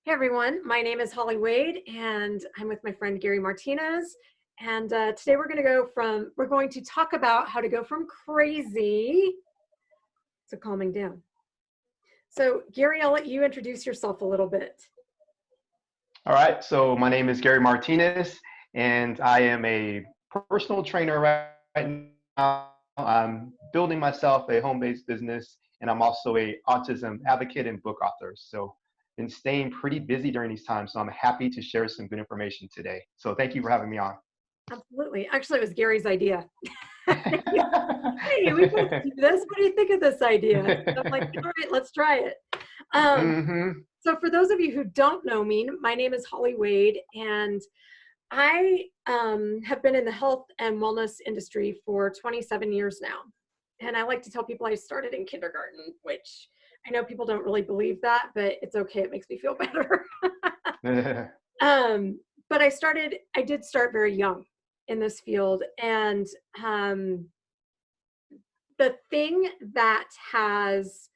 Hey everyone, my name is Holly Wade and I'm with my friend Gary Martinez. And today we're going to talk about how to go from crazy to calming down. So Gary, I'll let you introduce yourself a little bit. All right, so my name is Gary Martinez, and I am a personal trainer right now. I'm building myself a home-based business, and I'm also a autism advocate and book author. So, been staying pretty busy during these times, so I'm happy to share some good information today. So, thank you for having me on. Absolutely. Actually, it was Gary's idea. Hey, we both do this. What do you think of this idea? I'm like, all right, let's try it. So for those of you who don't know me, my name is Holly Wade, and I have been in the health and wellness industry for 27 years now. And I like to tell people I started in kindergarten, which I know people don't really believe that, but it's okay. It makes me feel better. But I did start very young in this field. And the thing that has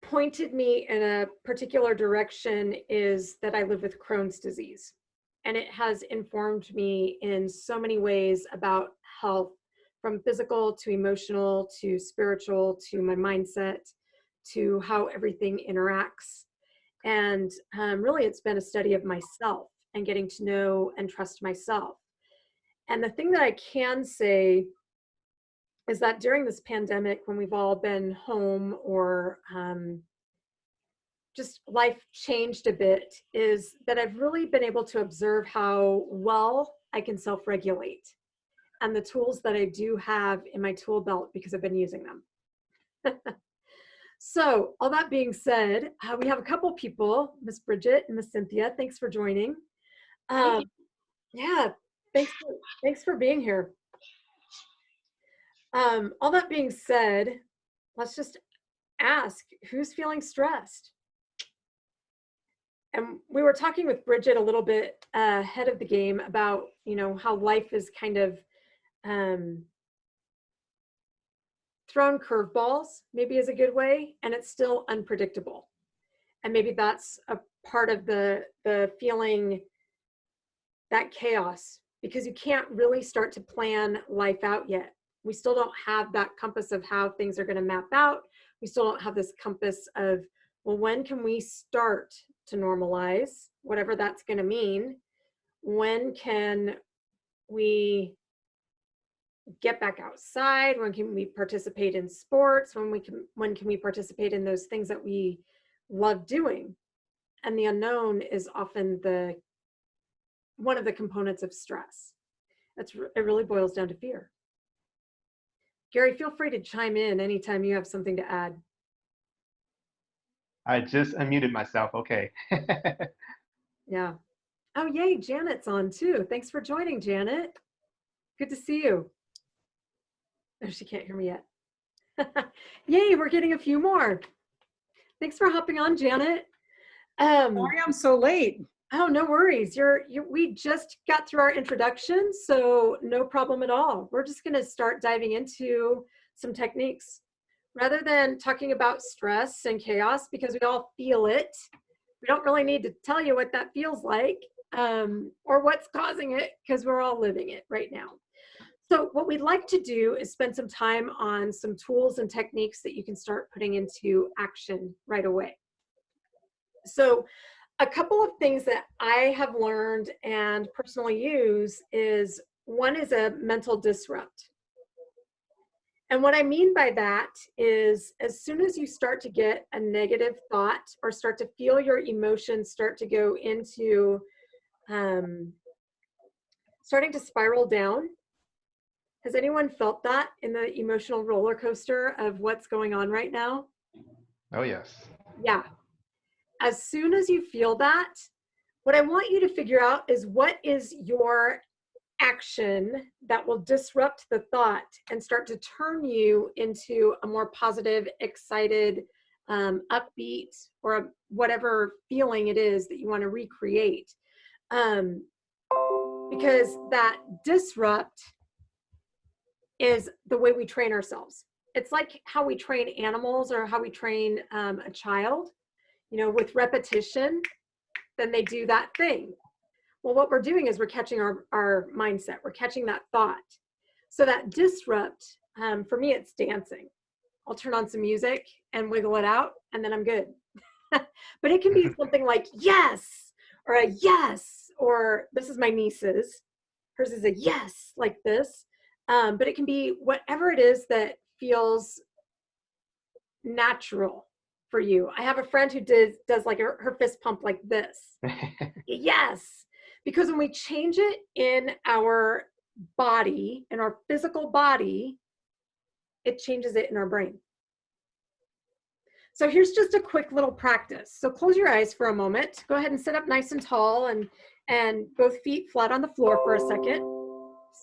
pointed me in a particular direction is that I live with Crohn's disease. And it has informed me in so many ways about health, from physical to emotional to spiritual to my mindset to how everything interacts. And really, it's been a study of myself and getting to know and trust myself. And the thing that I can say is that during this pandemic, when we've all been home or just life changed a bit, is that I've really been able to observe how well I can self-regulate and the tools that I do have in my tool belt because I've been using them. So all that being said, we have a couple people, Miss Bridget and Miss Cynthia. Thanks for joining. Yeah, thanks for being here. All that being said, let's just ask, who's feeling stressed? And we were talking with Bridget a little bit ahead of the game about, how life is kind of thrown curveballs, maybe is a good way, and it's still unpredictable. And maybe that's a part of the feeling, that chaos, because you can't really start to plan life out yet. We still don't have that compass of how things are going to map out. We still don't have this compass of, well, when can we start to normalize, whatever that's going to mean? When can we get back outside? When can we participate in sports? When can we participate in those things that we love doing? And the unknown is often one of the components of stress. It really boils down to fear. Gary, feel free to chime in anytime you have something to add. I just unmuted myself. Okay. Yeah. Oh, yay, Janet's on too. Thanks for joining, Janet. Good to see you. Oh, she can't hear me yet. Yay, we're getting a few more. Thanks for hopping on, Janet. Sorry I'm so late. Oh, no worries. We just got through our introduction, so no problem at all. We're just going to start diving into some techniques. Rather than talking about stress and chaos, because we all feel it, we don't really need to tell you what that feels like or what's causing it, because we're all living it right now. So what we'd like to do is spend some time on some tools and techniques that you can start putting into action right away. So a couple of things that I have learned and personally use is, one is a mental disrupt. And what I mean by that is, as soon as you start to get a negative thought or start to feel your emotions start to go into starting to spiral down. Has anyone felt that in the emotional roller coaster of what's going on right now? Oh, yes. Yeah. As soon as you feel that, what I want you to figure out is, what is your action that will disrupt the thought and start to turn you into a more positive, excited, upbeat, or whatever feeling it is that you want to recreate. Because that disrupt is the way we train ourselves. it's like how we train animals or how we train a child, with repetition, then they do that thing. Well, what we're doing is we're catching our mindset. We're catching that thought. So that disrupt, for me, it's dancing. I'll turn on some music and wiggle it out, and then I'm good. But it can be something like yes, or a yes, or this is my niece's. Hers is a yes, like this. But it can be whatever it is that feels natural for you. I have a friend who does like her fist pump like this. Yes. Because when we change it in our body, in our physical body, it changes it in our brain. So here's just a quick little practice. So close your eyes for a moment. Go ahead and sit up nice and tall and both feet flat on the floor for a second.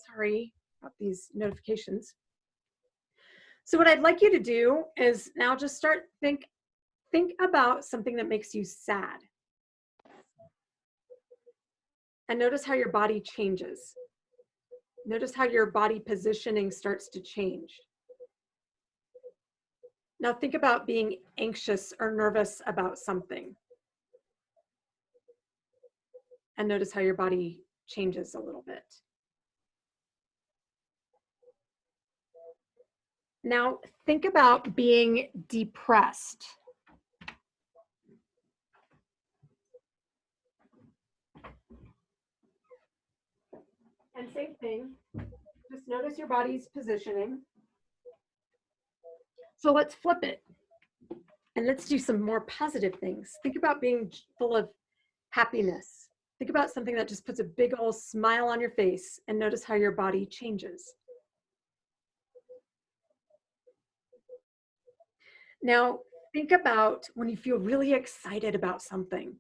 Sorry about these notifications. So what I'd like you to do is now just think about something that makes you sad. And notice how your body changes. Notice how your body positioning starts to change. Now think about being anxious or nervous about something. And notice how your body changes a little bit. Now think about being depressed. And same thing, just notice your body's positioning. So let's flip it and let's do some more positive things. Think about being full of happiness. Think about something that just puts a big old smile on your face and notice how your body changes. Now, think about when you feel really excited about something.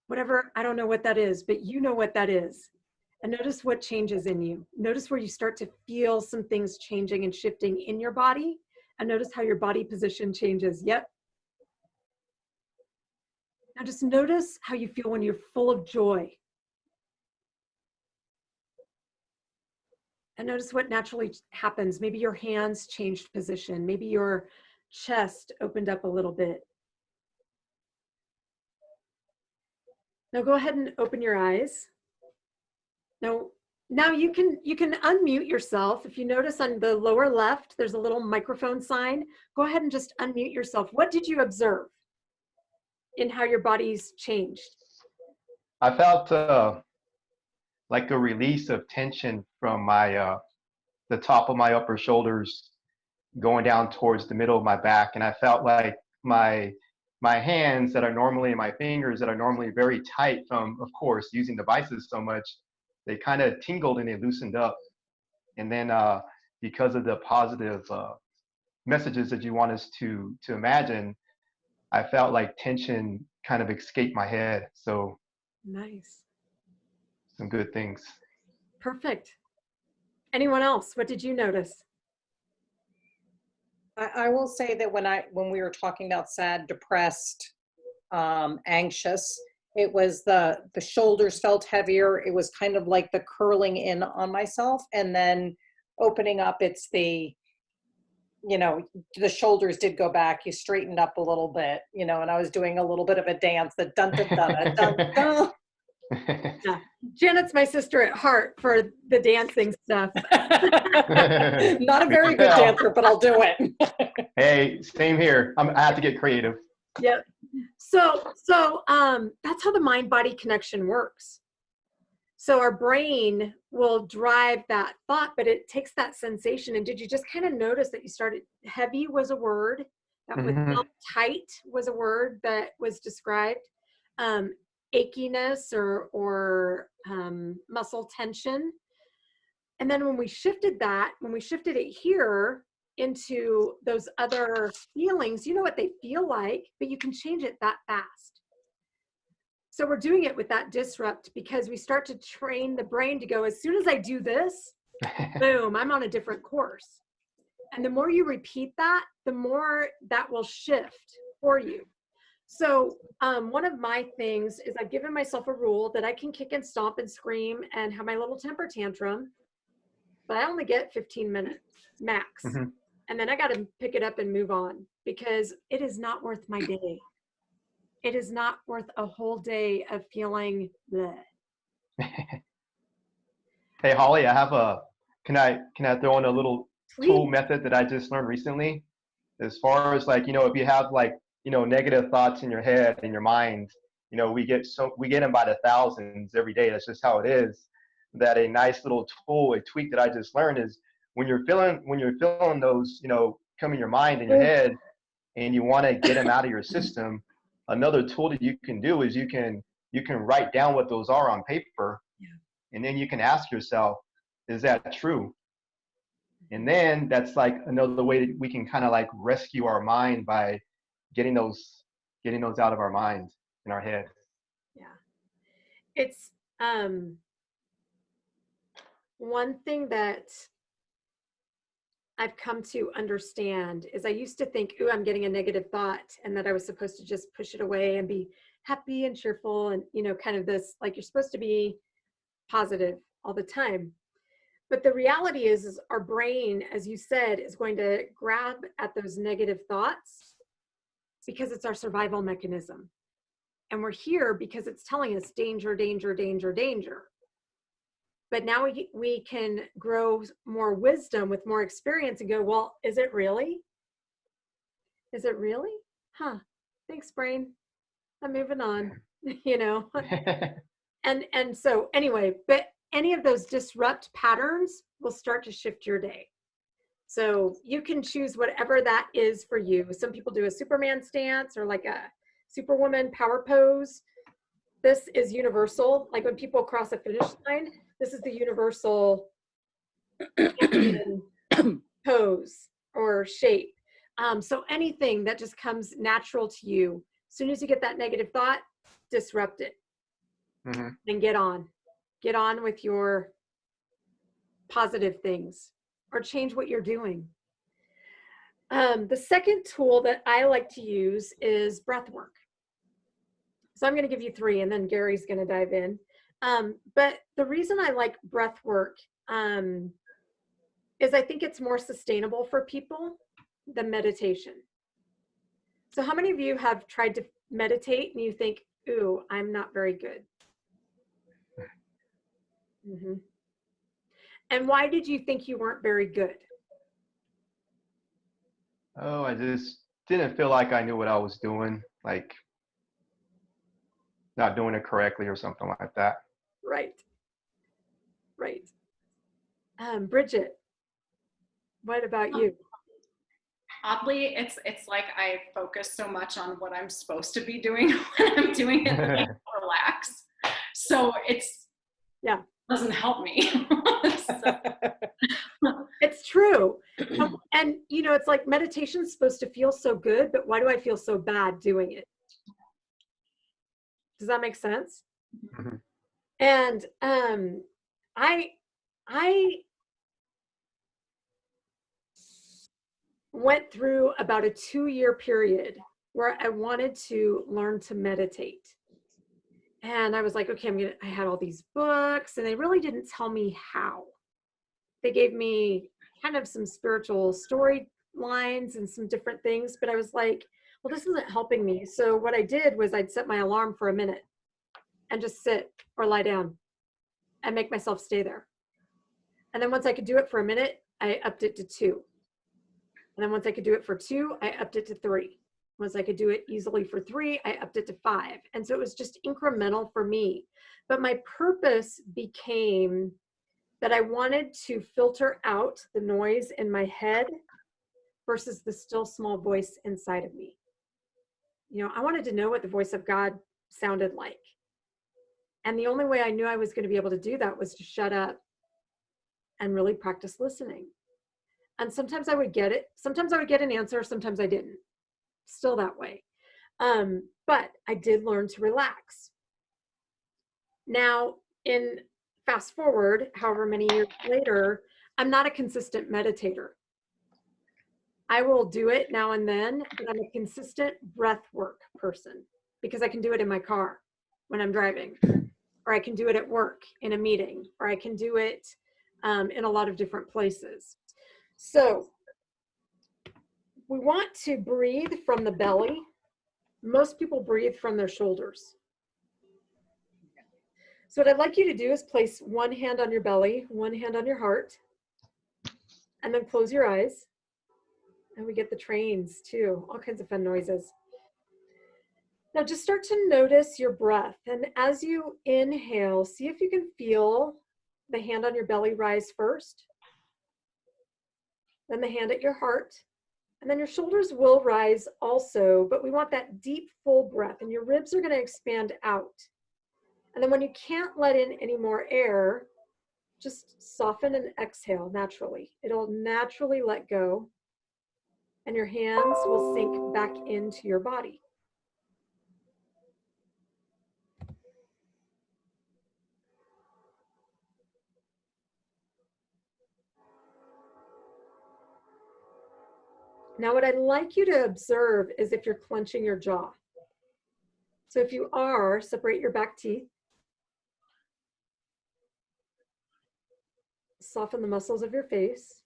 Whatever, I don't know what that is, but you know what that is. And notice what changes in you. Notice where you start to feel some things changing and shifting in your body. And notice how your body position changes. Yep. Now just notice how you feel when you're full of joy. And notice what naturally happens. Maybe your hands changed position. Maybe your chest opened up a little bit. Now go ahead and open your eyes. Now you can unmute yourself. If you notice on the lower left, there's a little microphone sign. Go ahead and just unmute yourself. What did you observe in how your body's changed? I felt like a release of tension from the top of my upper shoulders going down towards the middle of my back. And I felt like my hands that are normally, my fingers that are normally very tight from, of course, using devices so much, they kind of tingled and they loosened up. And then because of the positive messages that you want us to imagine, I felt like tension kind of escaped my head. So nice. Some good things. Perfect. Anyone else? What did you notice? I will say that when we were talking about sad, depressed, anxious, it was the shoulders felt heavier. It was kind of like the curling in on myself, and then opening up. It's the shoulders did go back. You straightened up a little bit, and I was doing a little bit of a dance. The dun dun dun dun dun. Yeah. Janet's my sister at heart for the dancing stuff. Not a very good dancer, but I'll do it. Hey, same here. I have to get creative. Yep. So that's how the mind-body connection works. So our brain will drive that thought, but it takes that sensation. And did you just kind of notice that you started, heavy was a word, that was felt tight was a word that was described, achiness or muscle tension. And then when we shifted it here into those other feelings, you know what they feel like, but you can change it that fast. So we're doing it with that disrupt because we start to train the brain to go, as soon as I do this, boom, I'm on a different course. And the more you repeat that, the more that will shift for you. So one of my things is I've given myself a rule that I can kick and stomp and scream and have my little temper tantrum, but I only get 15 minutes max. and then I got to pick it up and move on, because it is not worth my day. It is not worth a whole day of feeling bleh. Hey, Holly, I have can I throw in a little Please. tool method that I just learned recently? As far as like, if you have like, negative thoughts in your head, in your mind, we get them by the thousands every day. That's just how it is. That a nice little tool, a tweak that I just learned is when you're feeling those, come in your mind and your head, and you want to get them out of your system, another tool that you can do is you can write down what those are on paper, and then you can ask yourself, is that true? And then that's like another way that we can kind of like rescue our mind by getting those out of our mind in our head. Yeah. It's one thing that I've come to understand is I used to think, ooh, I'm getting a negative thought, and that I was supposed to just push it away and be happy and cheerful and, kind of this, like, you're supposed to be positive all the time. But the reality is our brain, as you said, is going to grab at those negative thoughts because it's our survival mechanism. And we're here because it's telling us danger, danger, danger, danger. But now we can grow more wisdom with more experience and go, well, is it really? Is it really? Huh. Thanks, brain. I'm moving on, And so anyway, but any of those disrupt patterns will start to shift your day. So you can choose whatever that is for you. Some people do a Superman stance or like a Superwoman power pose. This is universal. Like when people cross a finish line, this is the universal pose or shape. So anything that just comes natural to you, as soon as you get that negative thought, disrupt it. Mm-hmm. And get on with your positive things, or change what you're doing. The second tool that I like to use is breath work. So I'm going to give you 3, and then Gary's going to dive in. But the reason I like breath work is I think it's more sustainable for people than meditation. So how many of you have tried to meditate and you think, ooh, I'm not very good? Mm-hmm. And why did you think you weren't very good? Oh, I just didn't feel like I knew what I was doing, like not doing it correctly or something like that. Right. Bridget, what about you? Oddly, it's like I focus so much on what I'm supposed to be doing when I'm doing it, like, relax. So doesn't help me. It's true. And it's like meditation's supposed to feel so good, but why do I feel so bad doing it? Does that make sense? Mm-hmm. And I went through about a 2-year period where I wanted to learn to meditate. And I was like, okay, I had all these books, and they really didn't tell me how. They gave me kind of some spiritual storylines and some different things, but I was like, well, this isn't helping me. So what I did was I'd set my alarm for a minute and just sit or lie down and make myself stay there. And then once I could do it for a minute, I upped it to 2. And then once I could do it for 2, I upped it to 3. Once I could do it easily for 3, I upped it to 5. And so it was just incremental for me. But my purpose became that I wanted to filter out the noise in my head versus the still small voice inside of me. I wanted to know what the voice of God sounded like. And the only way I knew I was going to be able to do that was to shut up and really practice listening. And sometimes I would get it. Sometimes I would get an answer. Sometimes I didn't. Still that way. But I did learn to relax. Now, fast forward, however many years later, I'm not a consistent meditator. I will do it now and then, but I'm a consistent breath work person because I can do it in my car when I'm driving, or I can do it at work in a meeting, or I can do it in a lot of different places. So we want to breathe from the belly. Most people breathe from their shoulders. So what I'd like you to do is place one hand on your belly, one hand on your heart, and then close your eyes. And we get the trains too, all kinds of fun noises. Now just start to notice your breath. And as you inhale, see if you can feel the hand on your belly rise first, then the hand at your heart, and then your shoulders will rise also, but we want that deep, full breath, and your ribs are going to expand out. And then when you can't let in any more air, just soften and exhale naturally. It'll naturally let go, and your hands will sink back into your body. Now, what I'd like you to observe is if you're clenching your jaw. So if you are, separate your back teeth. Soften the muscles of your face.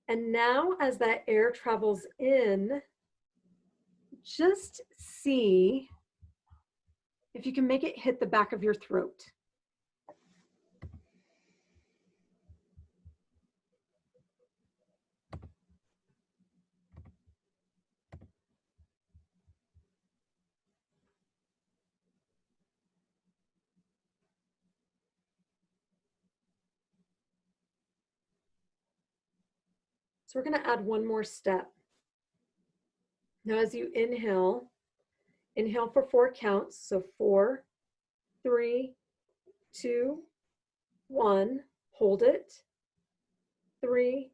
And now as that air travels in, just see if you can make it hit the back of your throat. So we're going to add one more step. Now, as you inhale, inhale for 4 counts. So 4, 3, 2, 1. Hold it. 3,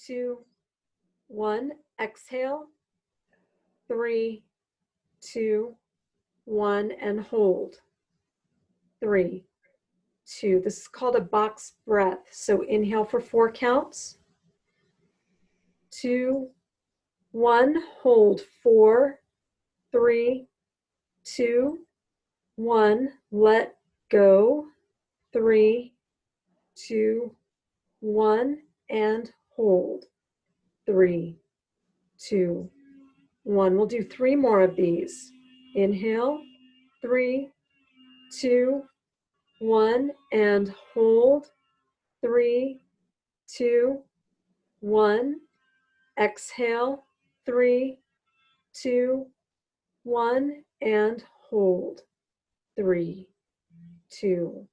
2, 1. Exhale. 3, 2, 1. And hold. 3, 2. This is called a box breath. So inhale for 4 counts. 2, 1. Hold. 4, 3, 2, 1. Let go. 3, 2, 1. And hold. 3, 2, 1. We'll do 3 more of these. Inhale. 3, 2, 1. And hold. 3, 2, 1. Exhale. 3, 2, 1. And hold. 3, 2.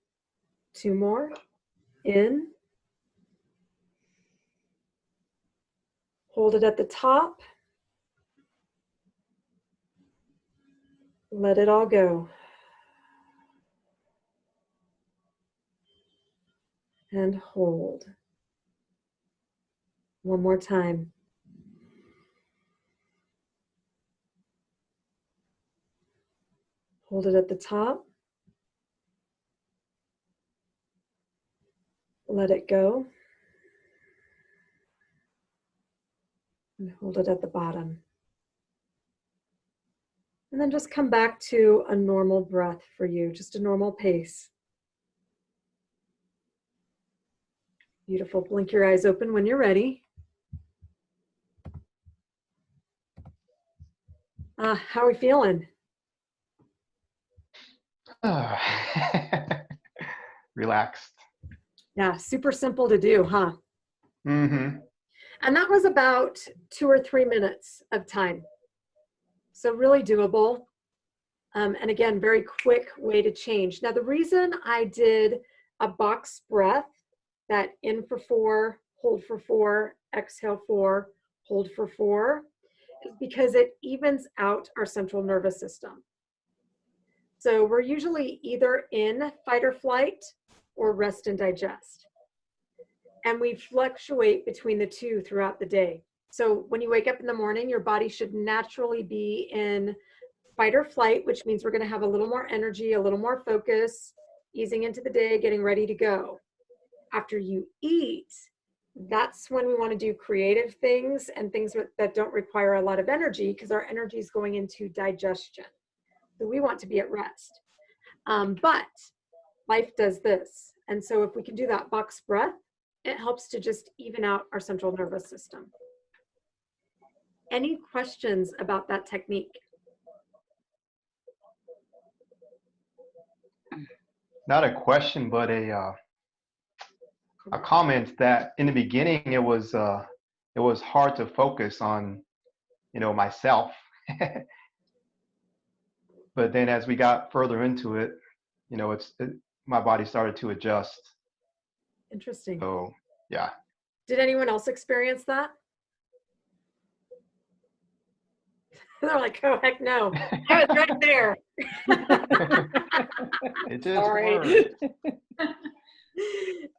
2 more. In. Hold it at the top. Let it all go. And hold. One more time. Hold it at the top. Let it go. And hold it at the bottom. And then just come back to a normal breath for you, just a normal pace. Beautiful. Blink your eyes open when you're ready. How are we feeling? Relaxed. Yeah, super simple to do, huh? Mm-hmm. And that was about 2 or 3 minutes of time. So really doable. And again, very quick way to change. Now, the reason I did a box breath, that in for 4, hold for 4, exhale 4, hold for 4, is because it evens out our central nervous system. So we're usually either in fight or flight or rest and digest. And we fluctuate between the two throughout the day. So when you wake up in the morning, your body should naturally be in fight or flight, which means we're going to have a little more energy, a little more focus, easing into the day, getting ready to go. After you eat, that's when we want to do creative things and things that don't require a lot of energy, because our energy is going into digestion. So we want to be at rest. But life does this. And so if we can do that box breath it helps to just even out our central nervous system. Any questions about that technique? Not a question, but a comment that in the beginning it was hard to focus on, myself. But then as we got further into it, my body started to adjust. Interesting. So yeah. Did anyone else experience that? They're like, oh, heck no. I was right there. It just Sorry. worked.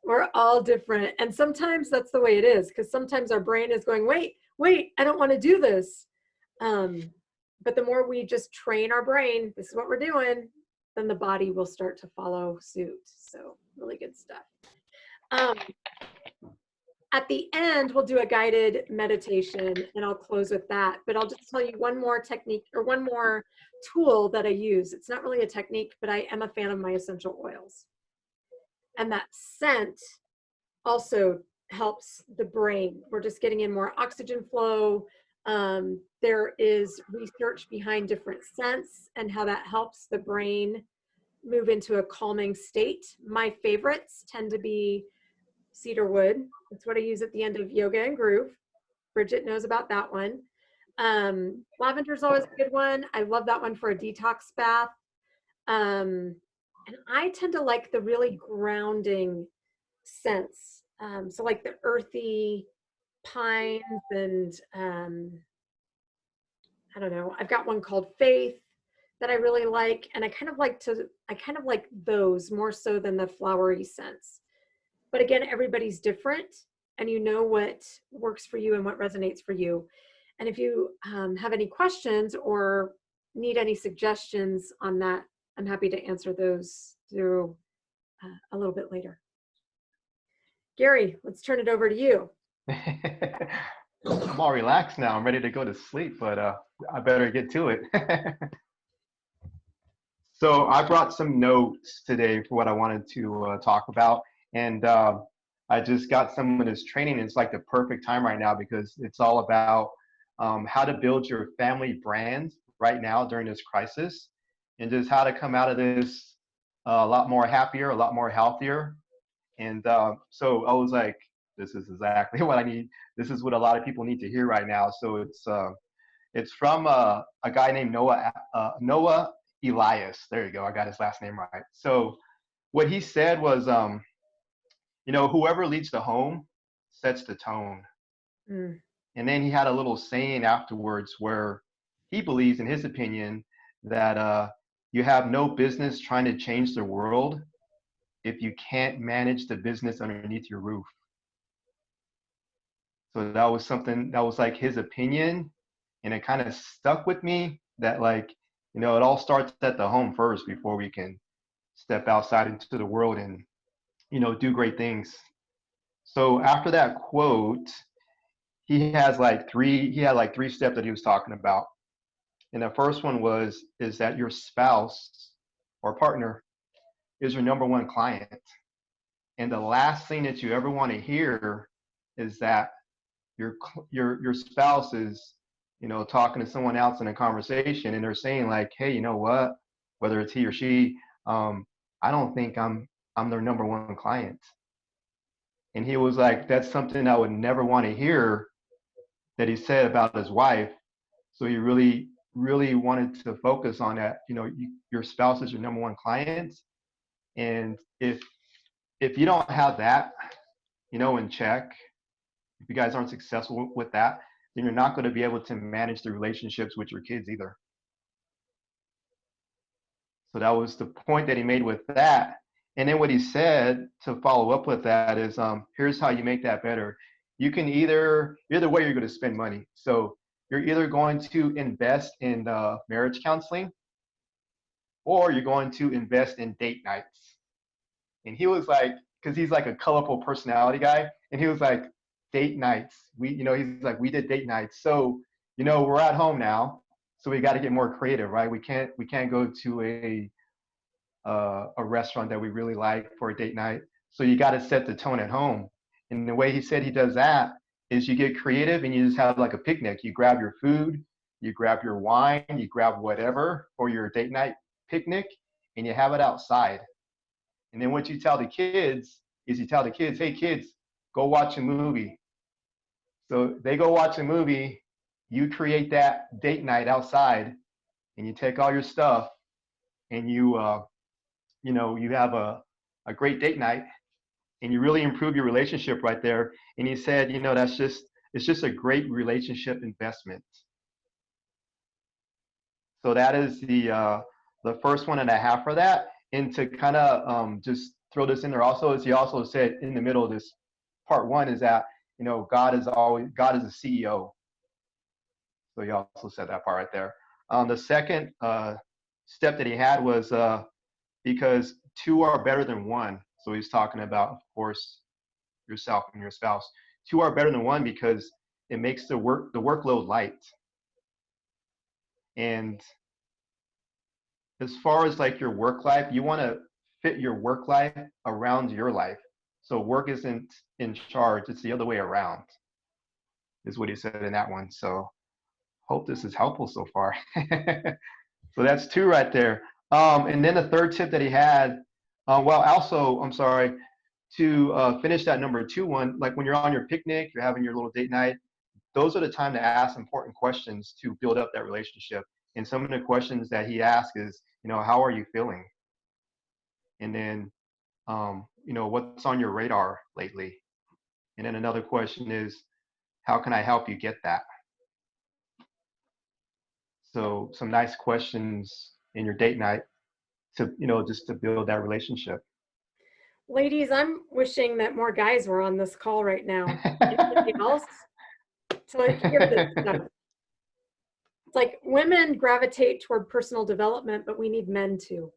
We're all different. And sometimes that's the way it is, because sometimes our brain is going, wait, I don't want to do this. But the more we just train our brain, this is what we're doing, then the body will start to follow suit. So really good stuff. At the end, we'll do a guided meditation and I'll close with that. But I'll just tell you one more technique or one more tool that I use. It's not really a technique, but I am a fan of my essential oils. And that scent also helps the brain. We're just getting in more oxygen flow. There is research behind different scents and how that helps the brain move into a calming state. My favorites tend to be cedarwood. That's what I use at the end of yoga and groove. Bridget knows about that one. Lavender is always a good one. I love that one for a detox bath. And I tend to like the really grounding scents. So like the earthy pines and I don't know. I've got one called Faith that I really like. And I kind of like those more so than the flowery scents. But again, everybody's different and you know what works for you and what resonates for you. And if you have any questions or need any suggestions on that, I'm happy to answer those through a little bit later. Gary, let's turn it over to you. I'm all relaxed now. I'm ready to go to sleep, but I better get to it. So I brought some notes today for what I wanted to talk about. And I just got some of this training. It's like the perfect time right now because it's all about how to build your family brand right now during this crisis and just how to come out of this a lot more happier, a lot more healthier. And so I was like, this is exactly what I need. This is what a lot of people need to hear right now. So it's from a guy named Noah Elias. There you go. I got his last name right. So what he said was, whoever leads the home sets the tone. Mm. And then he had a little saying afterwards where he believes, in his opinion, that you have no business trying to change the world if you can't manage the business underneath your roof. So that was something that was like his opinion, and it kind of stuck with me that it all starts at the home first before we can step outside into the world and, do great things. So after that quote, he had like three steps that he was talking about. And the first one is that your spouse or partner is your number one client. And the last thing that you ever want to hear is that your spouse is, talking to someone else in a conversation and they're saying like, hey, you know what, whether it's he or she, I don't think I'm their number one client. And he was like, that's something I would never want to hear that he said about his wife. So he really, really wanted to focus on that. Your spouse is your number one client. And if you don't have that, in check, if you guys aren't successful with that, then you're not going to be able to manage the relationships with your kids either. So that was the point that he made with that. And then what he said to follow up with that is, here's how you make that better. You can either way you're going to spend money. So you're either going to invest in marriage counseling or you're going to invest in date nights. And he was like, because he's like a colorful personality guy, and he was like, date nights. He's like, we did date nights. So, we're at home now, so we got to get more creative, right? We can't go to a restaurant that we really like for a date night. So you got to set the tone at home. And the way he said he does that is you get creative and you just have like a picnic. You grab your food, you grab your wine, you grab whatever for your date night picnic, and you have it outside. And then what you tell the kids is you tell the kids, hey kids, go watch a movie. So they go watch a movie, you create that date night outside, and you take all your stuff and you have a great date night, and you really improve your relationship right there. And he said, it's just a great relationship investment. So that is the first one and a half for that. And to kind of just throw this in there also, is he also said in the middle of this part one is that, God is a CEO. So he also said that part right there. The second step that he had was because two are better than one. So he's talking about, of course, yourself and your spouse. Two are better than one because it makes the workload light. And as far as like your work life, you want to fit your work life around your life. So work isn't in charge, it's the other way around, is what he said in that one. So hope this is helpful so far. So that's two right there. And then the third tip that he had, I'm sorry, to finish that number two one, like when you're on your picnic, you're having your little date night, those are the time to ask important questions to build up that relationship. And some of the questions that he asks is, how are you feeling? And then, what's on your radar lately? And then another question is, how can I help you get that? So some nice questions in your date night to, just to build that relationship. Ladies, I'm wishing that more guys were on this call right now. Anybody else? To like hear this stuff. It's like women gravitate toward personal development, but we need men too.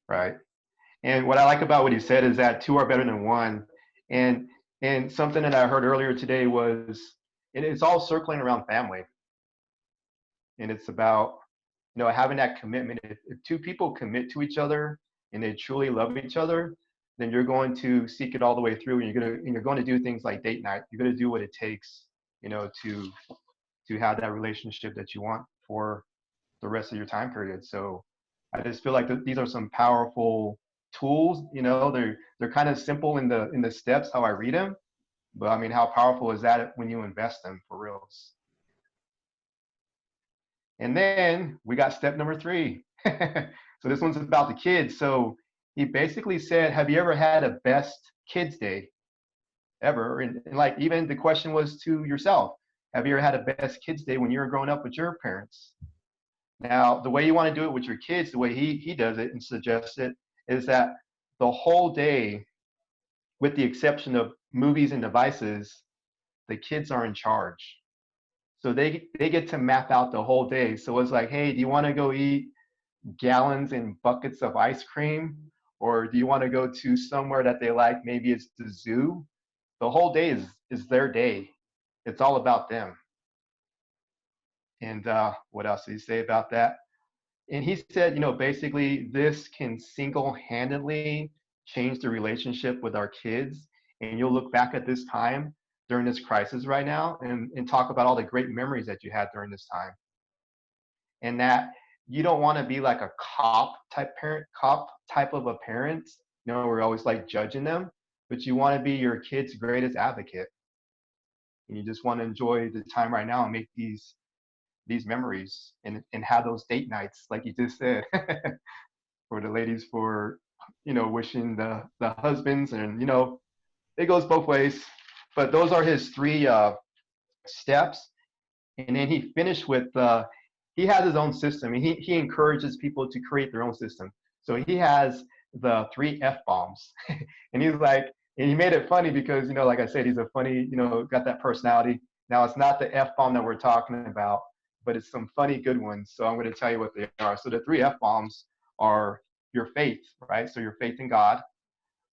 Right. And what I like about what he said is that two are better than one. And something that I heard earlier today was, it's all circling around family. And it's about, having that commitment. If two people commit to each other and they truly love each other, then you're going to seek it all the way through, and you're going to do things like date night. You're going to do what it takes, to have that relationship that you want for the rest of your time period. So I just feel like these are some powerful tools. They're kind of simple in the steps how I read them, but I mean, how powerful is that when you invest them for reals? And then we got step number 3. So this one's about the kids. So he basically said, have you ever had a best kids day ever? And like, even the question was to yourself, have you ever had a best kids day when you were growing up with your parents? Now, the way you want to do it with your kids, the way he does it and suggests it, is that the whole day, with the exception of movies and devices, the kids are in charge. So they get to map out the whole day. So it's like, hey, do you want to go eat gallons and buckets of ice cream? Or do you want to go to somewhere that they like? Maybe it's the zoo. The whole day is their day. It's all about them. And what else did he say about that? And he said, basically this can single-handedly change the relationship with our kids. And you'll look back at this time during this crisis right now and talk about all the great memories that you had during this time. And that you don't want to be like a cop type of a parent, we're always like judging them, but you want to be your kid's greatest advocate. And you just want to enjoy the time right now and make these memories and have those date nights, like you just said, for the ladies, for, wishing the husbands, and, it goes both ways. But those are his 3 steps. And then he finished with, he has his own system, and he encourages people to create their own system. So he has the 3 F-bombs. And he's like, and he made it funny because, like I said, he's a funny, got that personality. Now, it's not the F-bomb that we're talking about, but it's some funny good ones. So I'm going to tell you what they are. So the 3 F-bombs are your faith, right? So your faith in God.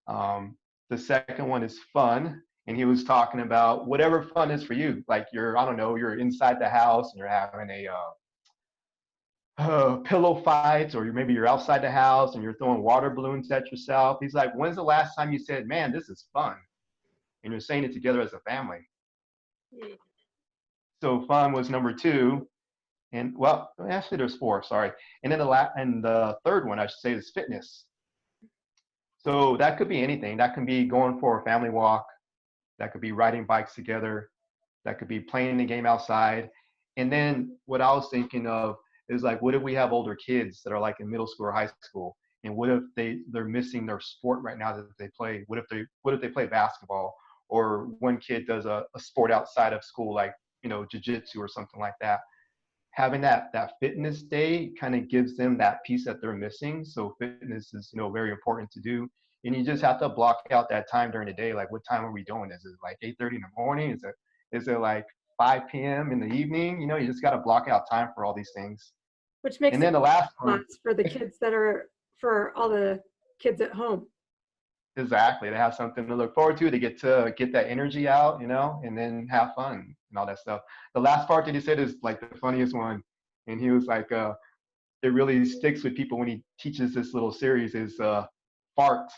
The second one is fun. And he was talking about whatever fun is for you. Like you're inside the house and you're having a pillow fight, or maybe you're outside the house and you're throwing water balloons at yourself. He's like, when's the last time you said, man, this is fun? and you're saying it together as a family. Yeah. So fun was number 2. And well, actually there's 4, sorry. And then the third one I should say is fitness. So that could be anything. That can be going for a family walk. That could be riding bikes together. That could be playing the game outside. And then what I was thinking of is like, what if we have older kids that are like in middle school or high school? And what if they're missing their sport right now that they play? What if they play basketball, or one kid does a sport outside of school, like, jiu-jitsu or something like that? Having that fitness day kind of gives them that piece that they're missing. So fitness is, very important to do. And you just have to block out that time during the day. Like, what time are we doing? Is it like 8:30 in the morning? Is it like 5 p.m. in the evening? You just got to block out time for all these things. Which makes And then it the last one, for the kids for all the kids at home. exactly, they have something to look forward to. They get that energy out, and then have fun and all that stuff. The last part that he said is like the funniest one. And he was like, it really sticks with people when he teaches this little series is fart.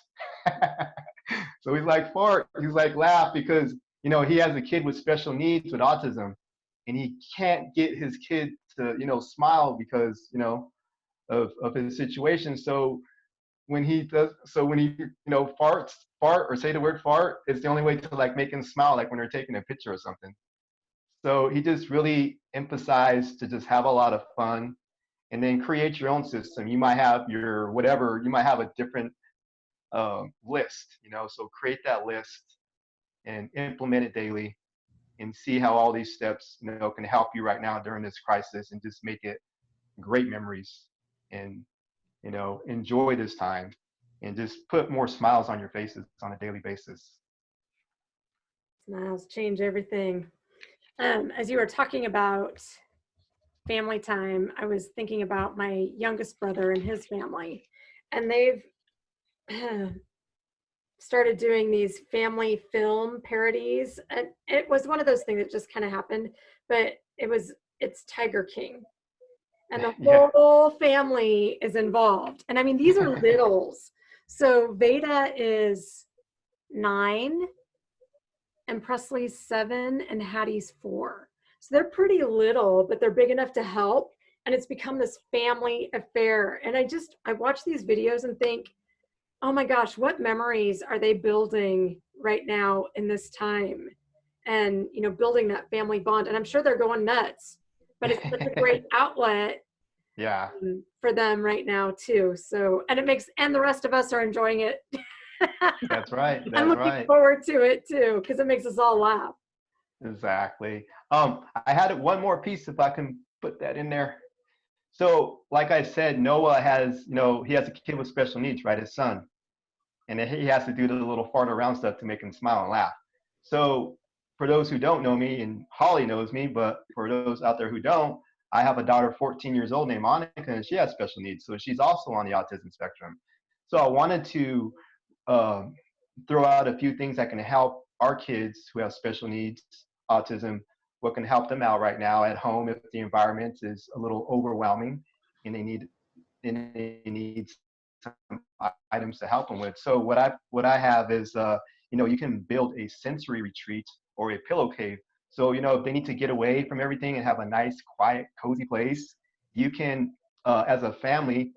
So he's like, fart. He's like, laugh, because, he has a kid with special needs with autism, and he can't get his kid to, smile because, of his situation. So when he fart or say the word fart, it's the only way to like make him smile, like when they're taking a picture or something. So he just really emphasized to just have a lot of fun, and then create your own system. You might have you might have a different list, so create that list and implement it daily, and see how all these steps, can help you right now during this crisis, and just make it great memories, and, enjoy this time, and just put more smiles on your faces on a daily basis. Smiles change everything. As you were talking about family time, I was thinking about my youngest brother and his family, and they've started doing these family film parodies. And it was one of those things that just kind of happened, but it's Tiger King. And the Yeah. whole family is involved. And I mean, these are littles. So Veda is 9, and Presley's 7, and Hattie's 4. So they're pretty little, but they're big enough to help. And it's become this family affair. And I watch these videos and think, oh my gosh, what memories are they building right now in this time? And, building that family bond. And I'm sure they're going nuts, but it's such a great outlet Yeah. for them right now too. So, and the rest of us are enjoying it. That's right. I'm That's looking right. forward to it too, because it makes us all laugh. Exactly. I had one more piece, if I can put that in there. So, like I said, Noah has, he has a kid with special needs, right? His son. And then he has to do the little fart around stuff to make him smile and laugh. So, for those who don't know me, and Holly knows me, but for those out there who don't, I have a daughter 14 years old named Monica, and she has special needs. So she's also on the autism spectrum. So I wanted to throw out a few things that can help our kids who have special needs, autism, what can help them out right now at home if the environment is a little overwhelming and they need some items to help them with. So what I have is, you can build a sensory retreat or a pillow cave. So, if they need to get away from everything and have a nice, quiet, cozy place, you can, as a family,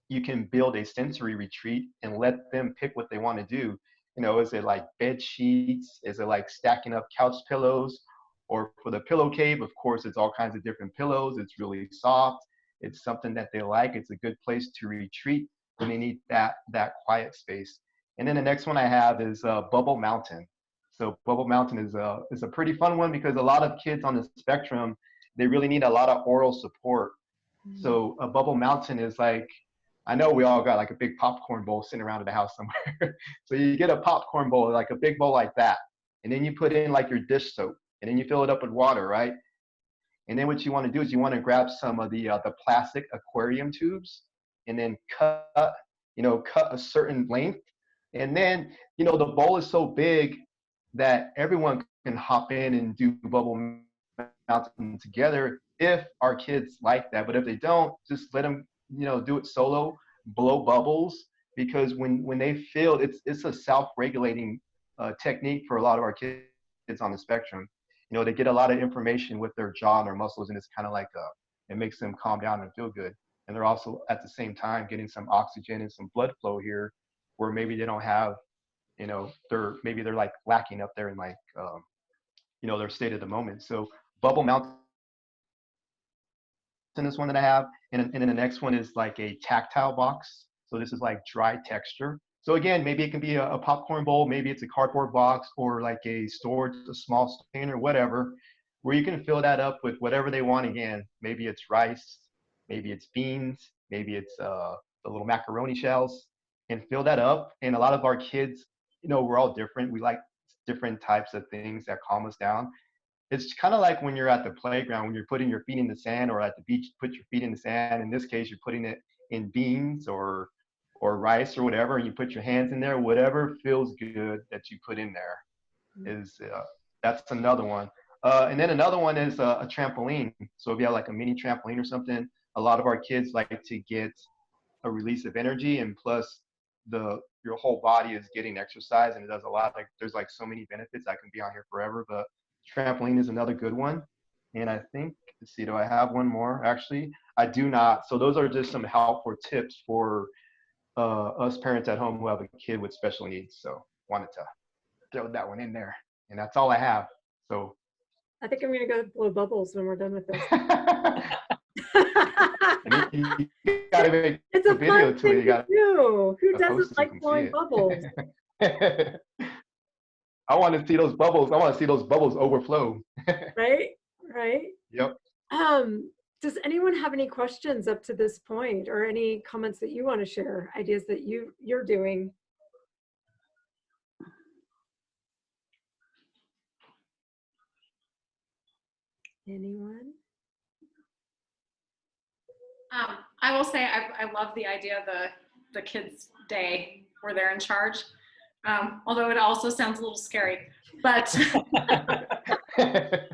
you can build a sensory retreat and let them pick what they want to do. Is it like bed sheets? Is it like stacking up couch pillows? Or for the pillow cave, of course, it's all kinds of different pillows. It's really soft. It's something that they like. It's a good place to retreat when they need that quiet space. And then the next one I have is Bubble Mountain. So Bubble Mountain is a pretty fun one because a lot of kids on the spectrum, they really need a lot of oral support. So a Bubble Mountain is like, I know we all got like a big popcorn bowl sitting around in the house somewhere. So you get a popcorn bowl, like a big bowl like that. And then you put in like your dish soap, and then you fill it up with water, right? And then what you want to do is you want to grab some of the plastic aquarium tubes, and then cut a certain length. And then, the bowl is so big that everyone can hop in and do Bubble Mountain together if our kids like that. But if they don't, just let them, do it solo, blow bubbles, because when they feel it's a self-regulating technique for a lot of our kids on the spectrum. You know, they get a lot of information with their jaw and their muscles, and it's kind of like it makes them calm down and feel good. And they're also at the same time getting some oxygen and some blood flow here, where maybe they don't have, you know, they're like lacking up there in like, you know, their state of the moment. So bubble mountain is one that I have, and then the next one is like a tactile box. So this is like dry texture. So again, maybe it can be a popcorn bowl, maybe it's a cardboard box, or like a small container, whatever, where you can fill that up with whatever they want. Again, maybe it's rice, maybe it's beans, maybe it's the little macaroni shells, and fill that up. And a lot of our kids, you know, we're all different. We like different types of things that calm us down. It's kind of like when you're at the playground, when you're putting your feet in the sand, or at the beach, put your feet in the sand. In this case, you're putting it in beans or rice or whatever, and you put your hands in there. Whatever feels good that you put in there is that's another one. And then another one is a trampoline. So if you have like a mini trampoline or something, a lot of our kids like to get a release of energy, and plus your whole body is getting exercise, and it does a lot. Like there's like so many benefits. I can be on here forever, but trampoline is another good one. And I think, let's see, do I have one more? Actually, I do not. So those are just some helpful tips for us parents at home who have a kid with special needs. So wanted to throw that one in there, and that's all I have. So I think I'm gonna go blow bubbles when we're done with this. you gotta make It's a a video fun to it. thing You to gotta do. Who post it doesn't so you like can see blowing it. bubbles? I want to see those bubbles. I want to see those bubbles overflow. Right? Right? Yep. Does anyone have any questions up to this point, or any comments that you want to share, ideas that you're doing? Anyone? I will say I love the idea of the kids' day where they're in charge. Although it also sounds a little scary, but a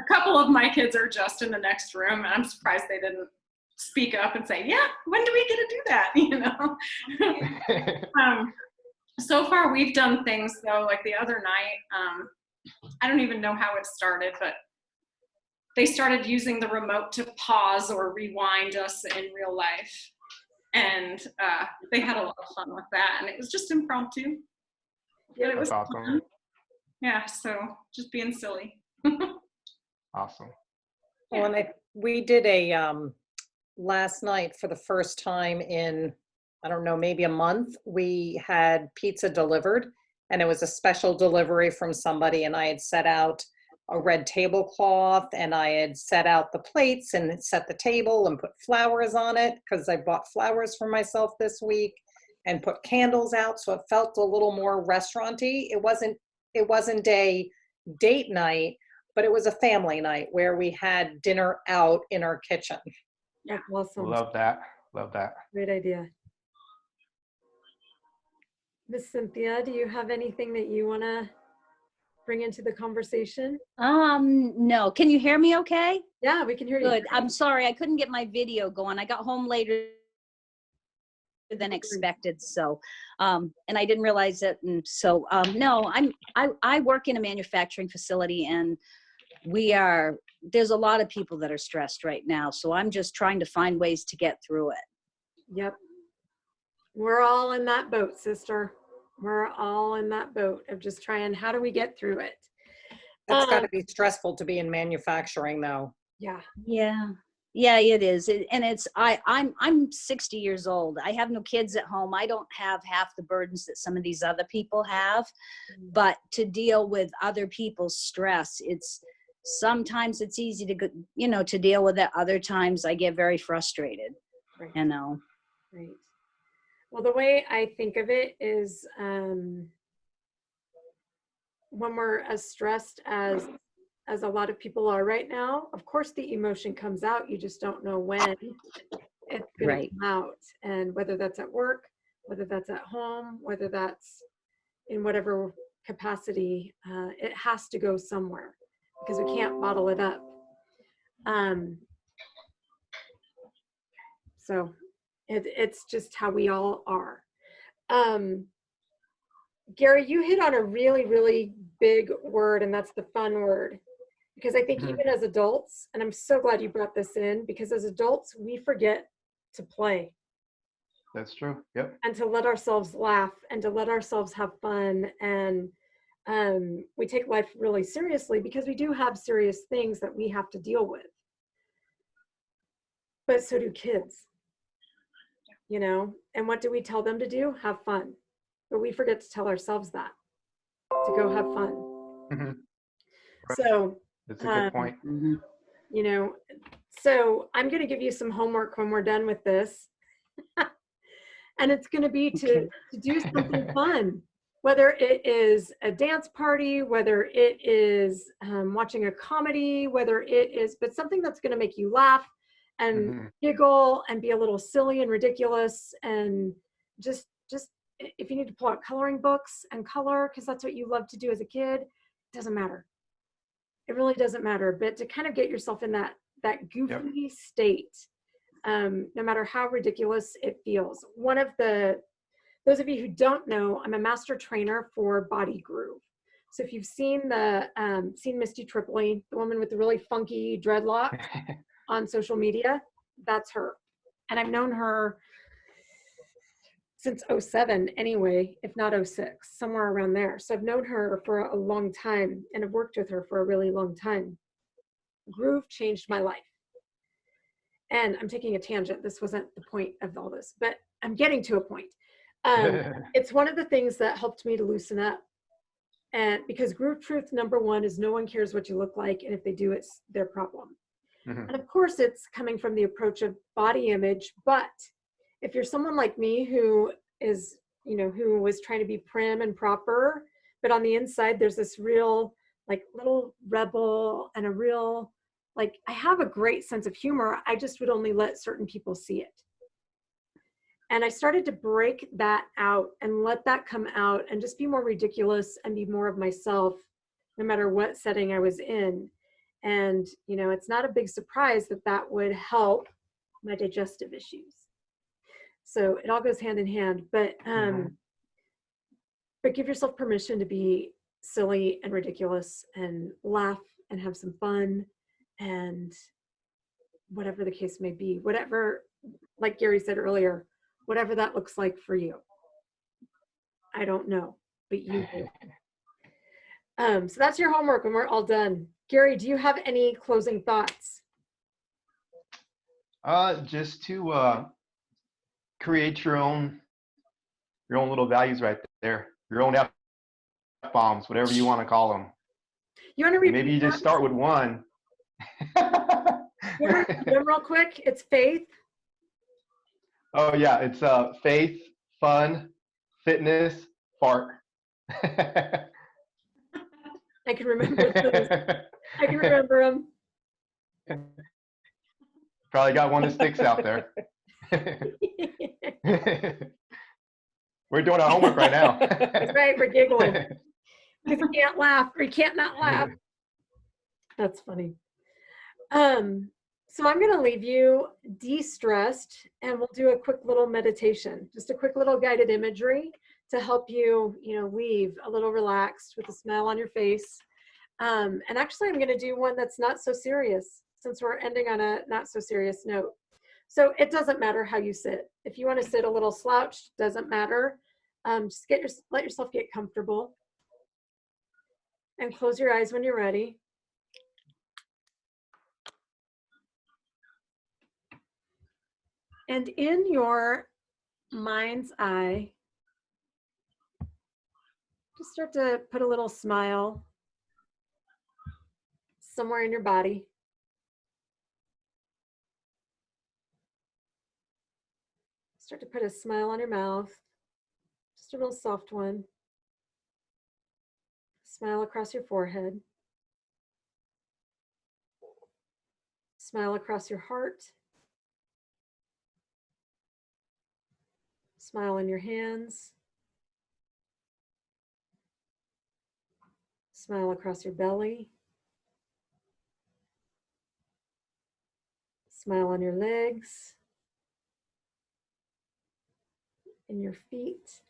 couple of my kids are just in the next room, and I'm surprised they didn't speak up and say, "Yeah, when do we get to do that?" You know. So far, we've done things though, like the other night. I don't even know how it started, but they started using the remote to pause or rewind us in real life. And they had a lot of fun with that. And it was just impromptu. Yeah, it was That's awesome. fun. Yeah, so just being silly. Awesome. Well, and we did a, last night for the first time in, I don't know, maybe a month, we had pizza delivered, and it was a special delivery from somebody, and I had set out a red tablecloth, and I had set out the plates and set the table and put flowers on it, because I bought flowers for myself this week, and put candles out, so it felt a little more restaurant-y. It wasn't a date night, but it was a family night where we had dinner out in our kitchen. yeah, awesome. Love that. Love that. Great idea. Miss Cynthia, do you have anything that you want to bring into the conversation? No. Can you hear me okay? Yeah, we can hear you. Good. I'm sorry, I couldn't get my video going. I got home later than expected, so and I didn't realize it, and so no, I work in a manufacturing facility, and there's a lot of people that are stressed right now, so I'm just trying to find ways to get through it. Yep. We're all in that boat, sister. We're all in that boat of just trying, how do we get through it? It's got to be stressful to be in manufacturing, though. Yeah. Yeah, it is. And it's I'm 60 years old. I have no kids at home. I don't have half the burdens that some of these other people have, but to deal with other people's stress, sometimes it's easy to to deal with it. Other times I get very frustrated. Right. Right. Well, the way I think of it is when we're as stressed as a lot of people are right now, of course the emotion comes out. You just don't know when it's going to come out, and whether that's at work, whether that's at home, whether that's in whatever capacity, it has to go somewhere because we can't bottle it up. So it's just how we all are. Gary, you hit on a really, really big word, and that's the fun word. Because I think even as adults, and I'm so glad you brought this in, because as adults, we forget to play. That's true. Yep. And to let ourselves laugh and to let ourselves have fun. And we take life really seriously because we do have serious things that we have to deal with. But so do kids, you know? And what do we tell them to do? Have fun. But we forget to tell ourselves that, to go have fun. Mm-hmm. Right. So That's a good point. you know, so I'm going to give you some homework when we're done with this. And it's going to be to do something fun, whether it is a dance party, whether it is watching a comedy, whether it is, but something that's going to make you laugh and giggle and be a little silly and ridiculous. And just if you need to pull out coloring books and color, because that's what you love to do as a kid, it doesn't matter. It really doesn't matter. But to kind of get yourself in that goofy state, no matter how ridiculous it feels. Those of you who don't know, I'm a master trainer for Body Groove. So if you've seen seen Misty Tripoli, the woman with the really funky dreadlocks on social media, that's her. And I've known her since 07 anyway, if not 06, somewhere around there. So I've known her for a long time and have worked with her for a really long time. Groove changed my life. And I'm taking a tangent. This wasn't the point of all this, but I'm getting to a point. It's one of the things that helped me to loosen up. And because Groove Truth #1 is no one cares what you look like. And if they do, it's their problem. And of course, it's coming from the approach of body image. But if you're someone like me who is, who was trying to be prim and proper, but on the inside, there's this real, like, little rebel and a real, like, I have a great sense of humor. I just would only let certain people see it. And I started to break that out and let that come out and just be more ridiculous and be more of myself, no matter what setting I was in. And, it's not a big surprise that that would help my digestive issues. So it all goes hand in hand, but give yourself permission to be silly and ridiculous and laugh and have some fun and whatever the case may be, whatever, like Gary said earlier, whatever that looks like for you. I don't know, but you do. So that's your homework when we're all done. Gary, do you have any closing thoughts? Just to create your own little values right there, your own F-bombs, whatever you want to call them. You want to repeat Maybe you just start with one. You want to repeat them real quick? It's faith. Oh yeah, it's faith, fun, fitness, fart. I can remember those. I can remember them. Probably got one that sticks out there. We're doing our homework right now. That's right, we're giggling. Because you can't laugh, or you can't not laugh. That's funny. So I'm going to leave you de-stressed, and we'll do a quick little meditation, just a quick little guided imagery to help you, leave a little relaxed with a smile on your face. And actually, I'm going to do one that's not so serious, since we're ending on a not so serious note. So it doesn't matter how you sit. If you want to sit a little slouched, doesn't matter. Just let yourself get comfortable. And close your eyes when you're ready. And in your mind's eye, just start to put a little smile somewhere in your body. Start to put a smile on your mouth, just a real soft one. Smile across your forehead. Smile across your heart. Smile in your hands. Smile across your belly. Smile on your legs, in your feet.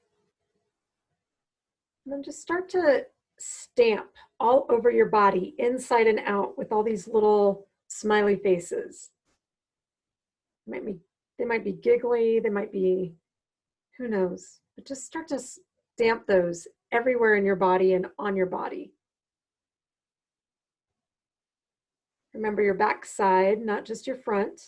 And then just start to stamp all over your body, inside and out, with all these little smiley faces. They might be giggly, they might be, who knows, but just start to stamp those everywhere in your body and on your body. Remember your back side, not just your front.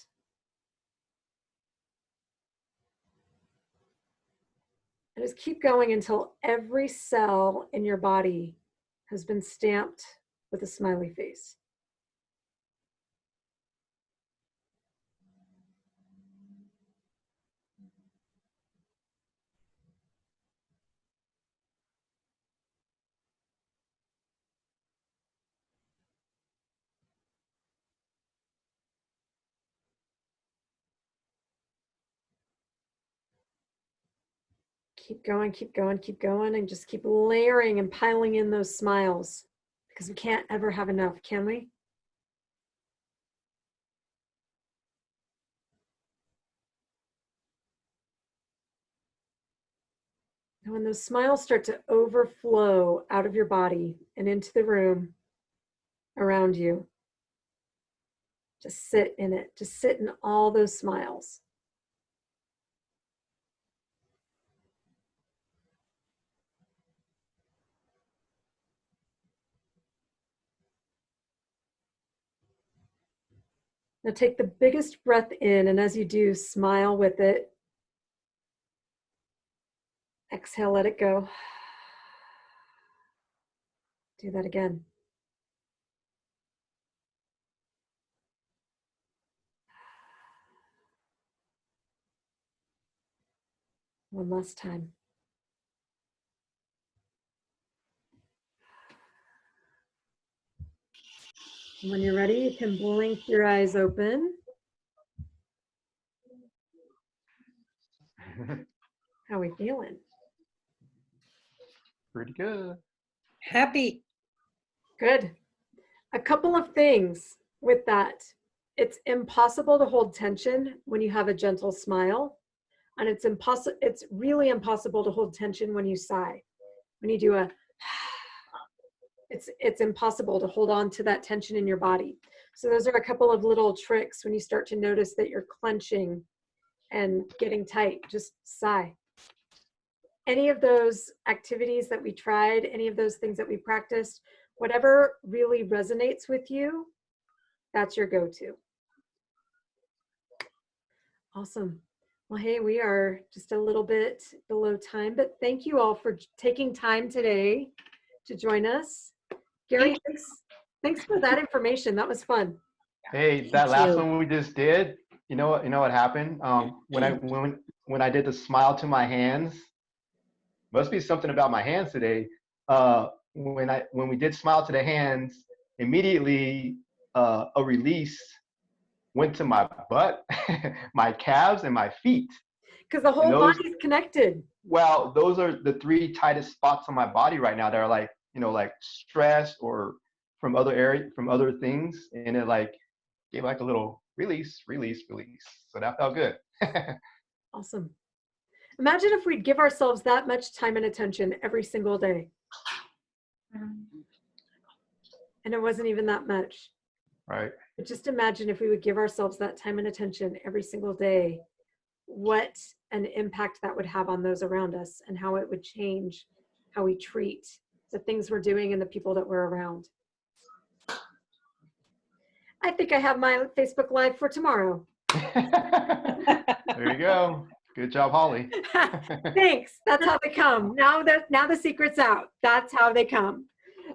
And just keep going until every cell in your body has been stamped with a smiley face. Keep going, keep going, keep going, and just keep layering and piling in those smiles, because we can't ever have enough, can we? And when those smiles start to overflow out of your body and into the room around you, just sit in it. Just sit in all those smiles. Now take the biggest breath in, and as you do, smile with it. Exhale, let it go. Do that again. One last time. And when you're ready, you can blink your eyes open. How are we feeling? Pretty good. Happy. Good. A couple of things with that. It's impossible to hold tension when you have a gentle smile. And it's really impossible to hold tension when you sigh. When you do a, it's impossible to hold on to that tension in your body. So those are a couple of little tricks when you start to notice that you're clenching and getting tight. Just sigh. Any of those activities that we tried, any of those things that we practiced, whatever really resonates with you, that's your go-to. Awesome. Well, hey, we are just a little bit below time, but thank you all for taking time today to join us. Gary, thanks for that information. That was fun. Hey, that last one we just did, you know what happened? When I did the smile to my hands, must be something about my hands today. When we did smile to the hands, immediately a release went to my butt, my calves, and my feet. Because the whole body's connected. Well, those are the three tightest spots on my body right now that are like, like stress or from other things. And it like gave like a little release. So that felt good. Awesome. Imagine if we'd give ourselves that much time and attention every single day. And it wasn't even that much. Right. But just imagine if we would give ourselves that time and attention every single day, what an impact that would have on those around us and how it would change how we treat the things we're doing and the people that we're around. I think I have my Facebook Live for tomorrow. There you go. Good job, Holly. Thanks. That's how they come. Now the secret's out. That's how they come.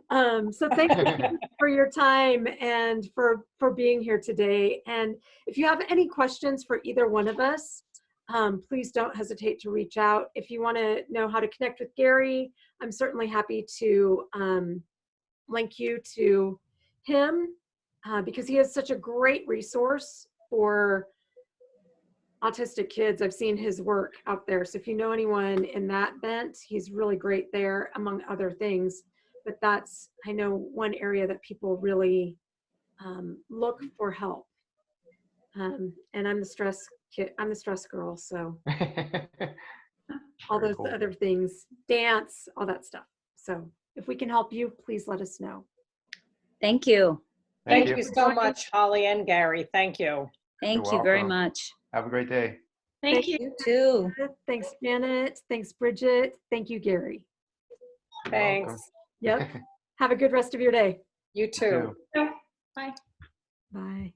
So thank you for your time and for being here today. And if you have any questions for either one of us, please don't hesitate to reach out. If you want to know how to connect with Gary, I'm certainly happy to link you to him because he is such a great resource for autistic kids. I've seen his work out there. So if you know anyone in that bent, he's really great there, among other things. But that's, I know, one area that people really look for help. And I'm the stress kid. I'm the stress girl. So all those other things, dance, all that stuff. So if we can help you, please let us know. Thank you. Thank you. you so much, Holly and Gary. Thank you. Thank You're you very welcome. much. Have a great day. Thank you. You too. Thanks, Janet. Thanks, Bridget. Thank you, Gary. You're Thanks. welcome. Yep. Have a good rest of your day. You too. You too. Bye. Bye.